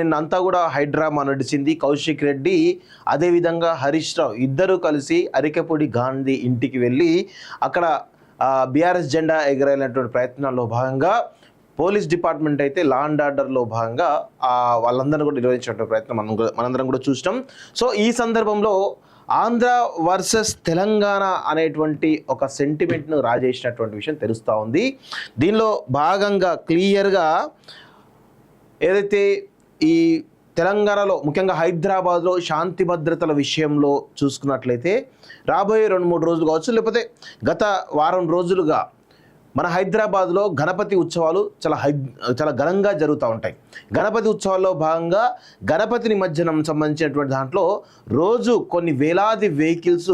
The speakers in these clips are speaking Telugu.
నిన్నంతా కూడా హైడ్రామా నడిచింది. కౌశిక్ రెడ్డి అదేవిధంగా హరీష్ రావు ఇద్దరు కలిసి అరికపూడి గాంధీ ఇంటికి వెళ్ళి అక్కడ బీఆర్ఎస్ జెండా ఎగరేసినటువంటి ప్రయత్నాల్లో భాగంగా పోలీస్ డిపార్ట్మెంట్ అయితే లా అండ్ ఆర్డర్లో భాగంగా వాళ్ళందరూ కూడా నిర్వహించినటువంటి ప్రయత్నం మనందరం కూడా చూసినాం. సో ఈ సందర్భంలో ఆంధ్ర వర్సెస్ తెలంగాణ అనేటువంటి ఒక సెంటిమెంట్ను రాజేసినటువంటి విషయం తెలుస్తూ ఉంది. దీనిలో భాగంగా క్లియర్గా ఏదైతే ఈ తెలంగాణలో ముఖ్యంగా హైదరాబాద్లో శాంతి భద్రతల విషయంలో చూసుకున్నట్లయితే రాబోయే 2-3 రోజులు కావచ్చు, లేకపోతే గత వారం రోజులుగా మన హైదరాబాద్లో గణపతి ఉత్సవాలు చాలా ఘనంగా జరుగుతూ ఉంటాయి. గణపతి ఉత్సవాల్లో భాగంగా గణపతి నిమజ్జనం సంబంధించినటువంటి దాంట్లో రోజు కొన్ని వేలాది వెహికల్స్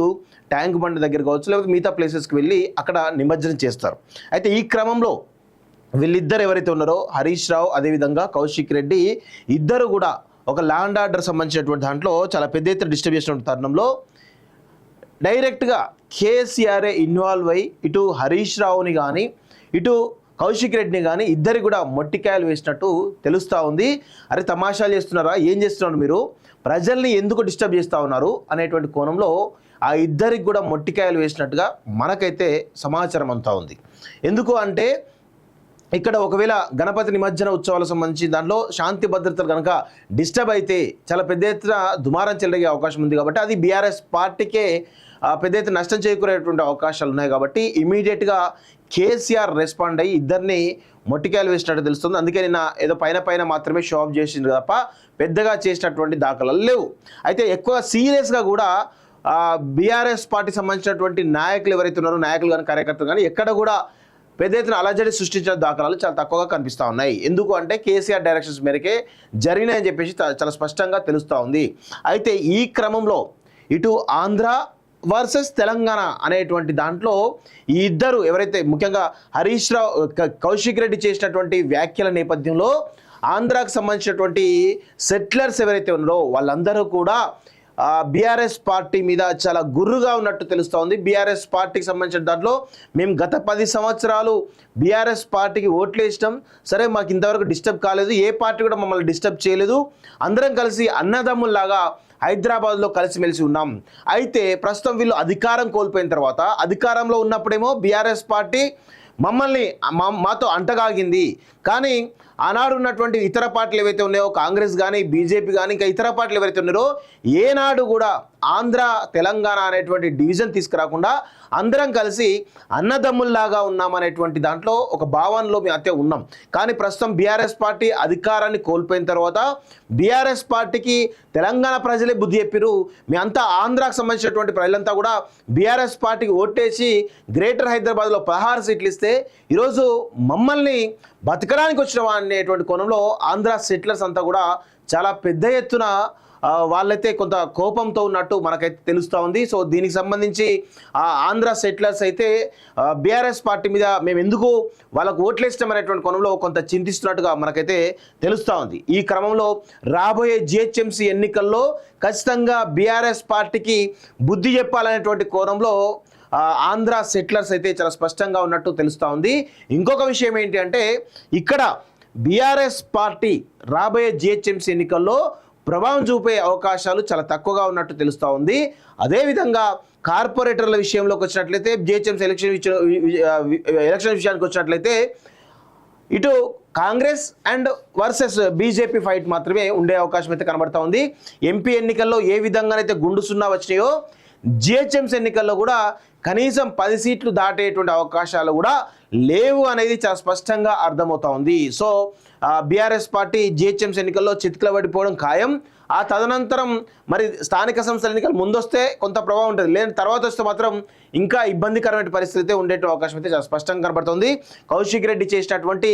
ట్యాంక్ బండ్ దగ్గర కావచ్చు, లేకపోతే మిగతా ప్లేసెస్కి వెళ్ళి అక్కడ నిమజ్జనం చేస్తారు. అయితే ఈ క్రమంలో వీళ్ళిద్దరు ఎవరైతే ఉన్నారో హరీష్ రావు అదేవిధంగా కౌశిక్ రెడ్డి ఇద్దరు కూడా ఒక ల్యాండ్ ఆర్డర్ సంబంధించినటువంటి దాంట్లో చాలా పెద్ద ఎత్తున డిస్టర్బ్ చేసినటువంటి తరుణంలో డైరెక్ట్గా కేసీఆర్ఏ ఇన్వాల్వ్ అయ్యి ఇటు హరీష్ రావుని కానీ ఇటు కౌశిక్ రెడ్డిని కానీ ఇద్దరు కూడా మొట్టికాయలు వేసినట్టు తెలుస్తూ ఉంది. అరే తమాషాలు చేస్తున్నారా, ఏం చేస్తున్నారు మీరు, ప్రజల్ని ఎందుకు డిస్టర్బ్ చేస్తూ ఉన్నారు అనేటువంటి కోణంలో ఆ ఇద్దరికి కూడా మొట్టికాయలు వేసినట్టుగా మనకైతే సమాచారం అంతా ఉంది. ఎందుకు అంటే ఇక్కడ ఒకవేళ గణపతి నిమజ్జన ఉత్సవాలకు సంబంధించి దాంట్లో శాంతి భద్రతలు కనుక డిస్టర్బ్ అయితే చాలా పెద్ద ఎత్తున దుమారం చెల్లగే అవకాశం ఉంది. కాబట్టి అది బీఆర్ఎస్ పార్టీకే పెద్ద ఎత్తున నష్టం చేకూరేటువంటి అవకాశాలు ఉన్నాయి. కాబట్టి ఇమీడియట్గా కేసీఆర్ రెస్పాండ్ అయ్యి ఇద్దరిని మొట్టికాయలు వేసినట్టు తెలుస్తుంది. అందుకే నిన్న ఏదో పైన మాత్రమే షో ఆఫ్ చేసింది తప్ప పెద్దగా చేసినటువంటి దాఖలాలు లేవు. అయితే ఎక్కువ సీరియస్గా కూడా బీఆర్ఎస్ పార్టీ సంబంధించినటువంటి నాయకులు ఎవరైతే ఉన్నారో, నాయకులు కానీ కార్యకర్తలు కానీ ఎక్కడ కూడా పెద్ద ఎత్తున అలజడి సృష్టించిన దాఖలాలు చాలా తక్కువగా కనిపిస్తూ ఉన్నాయి. ఎందుకు అంటే కేసీఆర్ డైరెక్షన్స్ మేరకే జరిగినాయని చెప్పేసి చాలా స్పష్టంగా తెలుస్తూ ఉంది. అయితే ఈ క్రమంలో ఇటు ఆంధ్ర వర్సెస్ తెలంగాణ అనేటువంటి దాంట్లో ఈ ఇద్దరు ఎవరైతే ముఖ్యంగా హరీష్ రావు కౌశిక్ రెడ్డి చేసినటువంటి వ్యాఖ్యల నేపథ్యంలో ఆంధ్రాకు సంబంధించినటువంటి సెటిలర్స్ ఎవరైతే ఉన్నారో వాళ్ళందరూ కూడా బీఆర్ఎస్ పార్టీ మీద చాలా గుర్రుగా ఉన్నట్టు తెలుస్తూ ఉంది. బీఆర్ఎస్ పార్టీకి సంబంధించిన దాంట్లో మేము గత 10 సంవత్సరాలు బీఆర్ఎస్ పార్టీకి ఓట్లు వేసినాం, సరే మాకు ఇంతవరకు డిస్టర్బ్ కాలేదు, ఏ పార్టీ కూడా మమ్మల్ని డిస్టర్బ్ చేయలేదు, అందరం కలిసి అన్నదమ్ముల్లాగా హైదరాబాద్లో కలిసిమెలిసి ఉన్నాం. అయితే ప్రస్తుతం వీళ్ళు అధికారం కోల్పోయిన తర్వాత అధికారంలో ఉన్నప్పుడేమో బీఆర్ఎస్ పార్టీ మమ్మల్ని మాతో అంటగాగింది, కానీ ఆనాడు ఉన్నటువంటి ఇతర పార్టీలు ఏవైతే ఉన్నాయో కాంగ్రెస్ కానీ బీజేపీ కానీ ఇంకా ఇతర పార్టీలు ఎవరైతే ఉన్నారో ఏనాడు కూడా ఆంధ్ర తెలంగాణ అనేటువంటి డివిజన్ తీసుకురాకుండా అందరం కలిసి అన్నదమ్ముల్లాగా ఉన్నామనేటువంటి దాంట్లో ఒక భావనలో మేము అయితే ఉన్నాం. కానీ ప్రస్తుతం బీఆర్ఎస్ పార్టీ అధికారాన్ని కోల్పోయిన తర్వాత బీఆర్ఎస్ పార్టీకి తెలంగాణ ప్రజలే బుద్ధి చెప్పిరు, మీ అంతా ఆంధ్రాకు సంబంధించినటువంటి ప్రజలంతా కూడా బీఆర్ఎస్ పార్టీకి ఓటేసి గ్రేటర్ హైదరాబాద్లో 16 సీట్లు ఇస్తే ఈరోజు మమ్మల్ని బతకడానికి వచ్చిన అనేటువంటి కోణంలో ఆంధ్ర సెటిలర్స్ అంతా కూడా చాలా పెద్ద ఎత్తున వాళ్ళైతే కొంత కోపంతో ఉన్నట్టు మనకైతే తెలుస్తూ ఉంది. సో దీనికి సంబంధించి ఆంధ్ర సెటిలర్స్ అయితే బీఆర్ఎస్ పార్టీ మీద మేము ఎందుకు వాళ్ళకు ఓట్లేస్తాం అనేటువంటి కోణంలో కొంత చింతిస్తున్నట్టుగా మనకైతే తెలుస్తూ ఉంది. ఈ క్రమంలో రాబోయే జిహెచ్ఎంసీ ఎన్నికల్లో ఖచ్చితంగా బీఆర్ఎస్ పార్టీకి బుద్ధి చెప్పాలనేటువంటి కోణంలో ఆంధ్ర సెటిలర్స్ అయితే చాలా స్పష్టంగా ఉన్నట్టు తెలుస్తూ ఉంది. ఇంకొక విషయం ఏంటి అంటే ఇక్కడ బీఆర్ఎస్ పార్టీ రాబోయే జిహెచ్ఎంసీ ఎన్నికల్లో ప్రభావం చూపే అవకాశాలు చాలా తక్కువగా ఉన్నట్టు తెలుస్తూ ఉంది. అదేవిధంగా కార్పొరేటర్ల విషయంలోకి వచ్చినట్లయితే జిహెచ్ఎంసీ ఎలక్షన్ విషయానికి వచ్చినట్లయితే ఇటు Congress and versus BJP fight మాత్రమే ఉండే అవకాశం అయితే కనబడతా ఉంది. ఎంపీ ఎన్నికల్లో ఏ విధంగానైతే గుండు సున్నా వచ్చినాయో జిహెచ్ఎంసీ ఎన్నికల్లో కూడా కనీసం 10 సీట్లు దాటేటువంటి అవకాశాలు కూడా లేవు అనేది చాలా స్పష్టంగా అర్థమవుతా ఉంది. సో బీఆర్ఎస్ పార్టీ జిహెచ్ఎంసీ ఎన్నికల్లో చితికిలబడిపోవడం ఖాయం. ఆ తదనంతరం మరి స్థానిక సంస్థల ఎన్నికలు ముందొస్తే కొంత ప్రభావం ఉంటుంది, లేని తర్వాత వస్తే మాత్రం ఇంకా ఇబ్బందికరమైన పరిస్థితి ఉండే అవకాశం అయితే చాలా స్పష్టంగా కనబడుతుంది. కౌశిక్ రెడ్డి చేసినటువంటి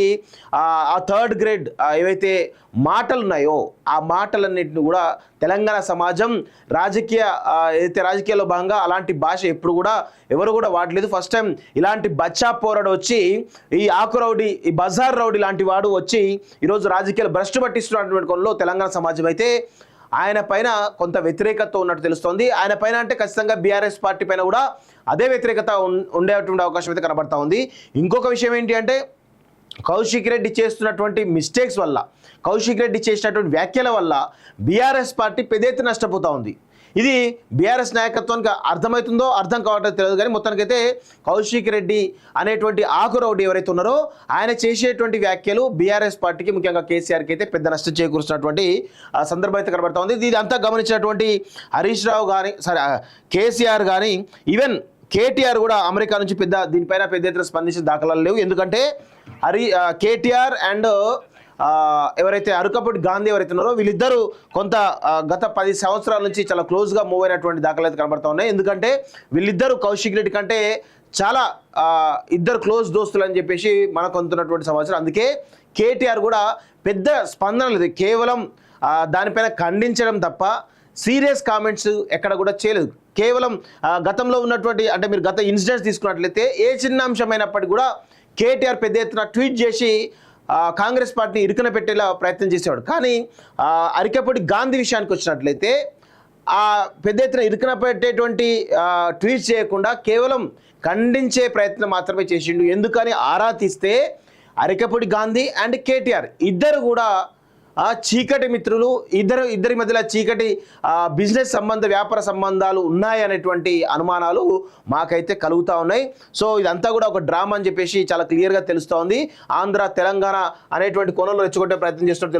ఆ థర్డ్ గ్రేడ్ ఏవైతే మాటలు ఉన్నాయో ఆ మాటలన్నింటినీ కూడా తెలంగాణ సమాజం రాజకీయాల్లో భాగంగా అలాంటి భాష ఎప్పుడు కూడా ఎవరు కూడా వాడలేదు. ఫస్ట్ టైం ఇలాంటి బచ్చా పోరాడు వచ్చి ఈ ఆకు రౌడీ, ఈ బజార్ రౌడీ లాంటి వాడు వచ్చి ఈరోజు రాజకీయాలు భ్రష్టు పట్టిస్తున్నటువంటి కొనలో తెలంగాణ సమాజం అయితే ఆయన పైన కొంత వ్యతిరేకత ఉన్నట్టు తెలుస్తోంది. ఆయన పైన అంటే ఖచ్చితంగా బీఆర్ఎస్ పార్టీ పైన కూడా అదే వ్యతిరేకత ఉండేటువంటి అవకాశం అయితే కనబడతా ఉంది. ఇంకొక విషయం ఏంటి అంటే కౌశిక్ రెడ్డి చేస్తున్నటువంటి మిస్టేక్స్ వల్ల, కౌశిక్ రెడ్డి చేసినటువంటి వ్యాఖ్యల వల్ల బీఆర్ఎస్ పార్టీ పెద్ద ఎత్తున నష్టపోతూ ఉంది. ఇది బీఆర్ఎస్ నాయకత్వానికి అర్థమవుతుందో అర్థం కావటం తెలియదు, కానీ మొత్తానికైతే కౌశిక్ రెడ్డి అనేటువంటి ఆకురౌడి ఎవరైతే ఉన్నారో ఆయన చేసేటువంటి వ్యాఖ్యలు బీఆర్ఎస్ పార్టీకి, ముఖ్యంగా కేసీఆర్కి అయితే పెద్ద నష్టం చేకూరుస్తున్నటువంటి సందర్భం అయితే కనబడతా ఉంది. ఇది అంతా గమనించినటువంటి హరీష్ రావు కానీ, సరే కేసీఆర్ కానీ, ఈవెన్ కేటీఆర్ కూడా అమెరికా నుంచి దీనిపైన పెద్ద ఎత్తున స్పందించిన దాఖలాలు లేవు. ఎందుకంటే కేటీఆర్ అండ్ ఎవరైతే అరకపూడి గాంధీ ఎవరైతే ఉన్నారో వీళ్ళిద్దరూ కొంత గత 10 సంవత్సరాల నుంచి చాలా క్లోజ్గా మూవ్ అయినటువంటి దాఖలు అయితే కనబడతా ఉన్నాయి. ఎందుకంటే వీళ్ళిద్దరూ కౌశిక్ రెడ్డి కంటే చాలా ఇద్దరు క్లోజ్ దోస్తులు అని చెప్పేసి మనకు అందుతున్నటువంటి సమాచారం. అందుకే కేటీఆర్ కూడా పెద్ద స్పందన లేదు, కేవలం దానిపైన ఖండించడం తప్ప సీరియస్ కామెంట్స్ ఎక్కడ కూడా చేయలేదు. కేవలం గతంలో ఉన్నటువంటి, అంటే మీరు గత ఇన్సిడెంట్స్ తీసుకున్నట్లయితే ఏ చిన్న అంశమైనప్పటికీ కూడా కేటీఆర్ పెద్ద ఎత్తున ట్వీట్ చేసి కాంగ్రెస్ పార్టీని ఇరుకున పెట్టేలా ప్రయత్నం చేసేవాడు. కానీ అరికపూడి గాంధీ విషయానికి వచ్చినట్లయితే పెద్ద ఎత్తున ఇరుకున పెట్టేటువంటి ట్వీట్ చేయకుండా కేవలం ఖండించే ప్రయత్నం మాత్రమే చేసిండు. ఎందుకని ఆరా తీస్తే అరికపూడి గాంధీ అండ్ కేటీఆర్ ఇద్దరు కూడా చీకటి మిత్రులు, ఇద్దరి మధ్యలో చీకటి బిజినెస్ వ్యాపార సంబంధాలు ఉన్నాయనేటువంటి అనుమానాలు మాకైతే కలుగుతూ ఉన్నాయి. సో ఇదంతా కూడా ఒక డ్రామా అని చెప్పేసి చాలా క్లియర్గా తెలుస్తూ ఉంది. ఆంధ్ర తెలంగాణ అనేటువంటి కోణంలో రెచ్చగొట్టే ప్రయత్నం చేస్తున్నట్టు తెలుస్తుంది.